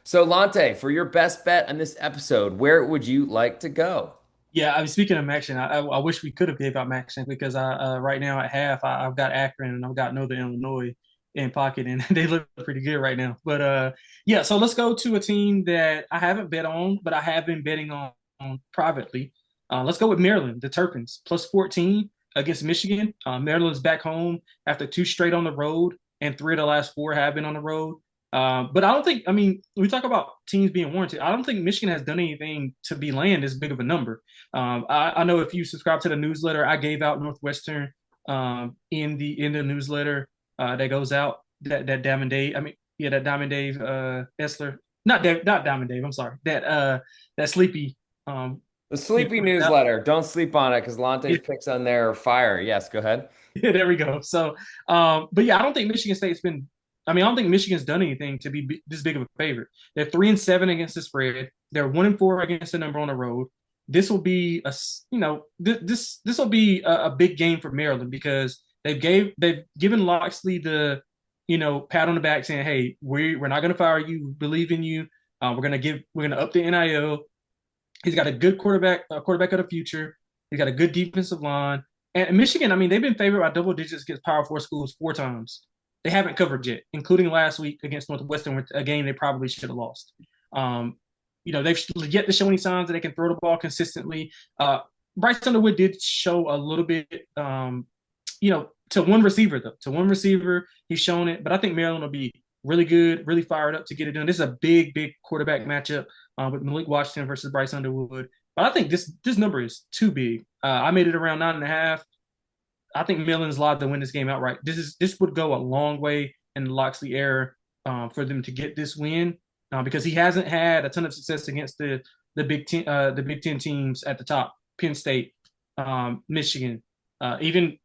So, Lante, for your best bet on this episode, where would you like to go? Yeah, I was speaking of Maxion. I wish we could have gave out Maxion because I right now at half I've got Akron and I've got Northern Illinois in pocket and they look pretty good right now. But yeah, so let's go to a team that I haven't bet on, but I have been betting on privately. Let's go with Maryland, the Terrapins, plus 14 against Michigan. Maryland's back home after two straight on the road, and three of the last four have been on the road. But I don't think, I mean, we talk about teams being warranted. I don't think Michigan has done anything to be laying this big of a number. I know if you subscribe to the newsletter, I gave out Northwestern in the newsletter that goes out that Diamond Dave. I mean, yeah, that Diamond Dave Essler, not Diamond Dave. I'm sorry, that Sleepy. Um, The Sleepy Puts out. newsletter. Don't sleep on it because Lante's picks on there are fire. Yes, go ahead. Yeah, there we go. So, but yeah, I don't think Michigan State's been. I mean, I don't think Michigan's done anything to be this big of a favorite. They're 3-7 against the spread. They're 1-4 against the number on the road. This will be this will be a big game for Maryland because they've given Locksley the pat on the back saying, hey, we're not going to fire you. We believe in you. We're gonna up the NIL. He's got a good quarterback of the future. He's got a good defensive line. And Michigan, I mean, they've been favored by double digits against Power Four schools four times. They haven't covered yet, including last week against Northwestern, a game they probably should have lost. Um, they've yet to show any signs that they can throw the ball consistently. Bryce Underwood did show a little bit, to one receiver though. To one receiver, he's shown it. But I think Maryland will be really good, really fired up to get it done. This is a big quarterback matchup with Malik Washington versus Bryce Underwood. But I think this number is too big. I made it around 9.5. I think Maryland's live to win this game outright. This would go a long way in the Locksley era for them to get this win because he hasn't had a ton of success against the Big Ten teams at the top, Penn State, Michigan, even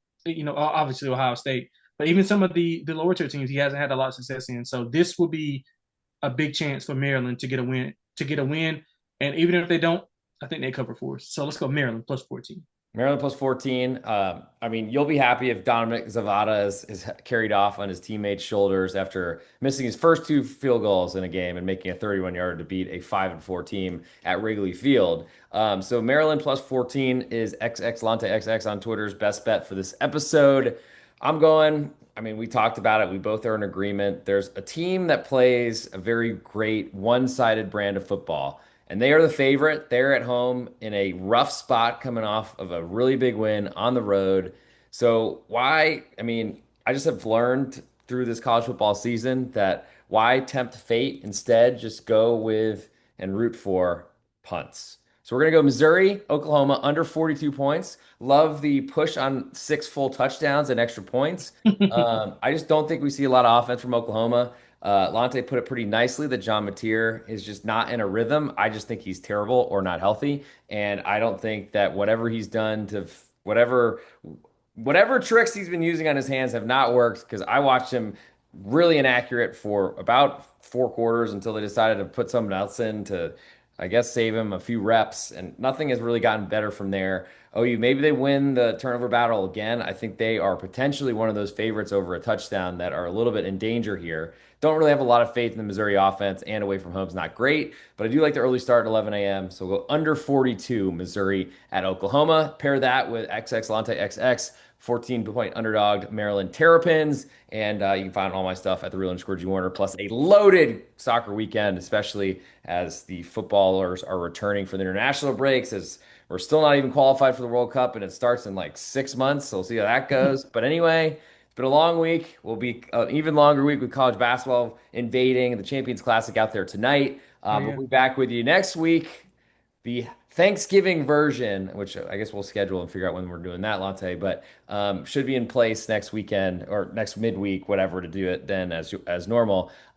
obviously Ohio State, but even some of the lower tier teams he hasn't had a lot of success in. So this will be a big chance for Maryland to get a win. And even if they don't, I think they cover for us. So let's go Maryland plus 14. Maryland plus 14. I mean, you'll be happy if Dominic Zavada is carried off on his teammates' shoulders after missing his first two field goals in a game and making a 31-yarder to beat a 5-4 team at Wrigley Field. So Maryland plus 14 is XXLante XX on Twitter's best bet for this episode. I'm going. I mean, we talked about it. We both are in agreement. There's a team that plays a very great one-sided brand of football. And they are the favorite. They're at home in a rough spot coming off of a really big win on the road. So, why? I mean, I just have learned through this college football season that why tempt fate? Instead, just go with and root for punts. So, we're going to go Missouri, Oklahoma, under 42 points. Love the push on six full touchdowns and extra points. I just don't think we see a lot of offense from Oklahoma. Lante put it pretty nicely that Jon Matier is just not in a rhythm. I just think he's terrible or not healthy, and I don't think that whatever he's done to whatever tricks he's been using on his hands have not worked because I watched him really inaccurate for about four quarters until they decided to put someone else in to, I guess, save him a few reps, and nothing has really gotten better from there. OU, maybe they win the turnover battle again. I think they are potentially one of those favorites over a touchdown that are a little bit in danger here. Don't really have a lot of faith in the Missouri offense, and away from home is not great, but I do like the early start at 11 a.m. So we'll go under 42 Missouri at Oklahoma. Pair that with XX Lante XX, 14-point underdog Maryland Terrapins, and you can find all my stuff at the Real G Warner, plus a loaded soccer weekend, especially as the footballers are returning for the international breaks. As we're still not even qualified for the World Cup, and it starts in like 6 months. So we'll see how that goes. But anyway, it's been a long week. Will be an even longer week with college basketball invading the Champions Classic out there tonight. Oh We'll yeah. be back with you next week. The Thanksgiving version, which I guess we'll schedule and figure out when we're doing that, Latte, but should be in place next weekend or next midweek, whatever, to do it then as normal.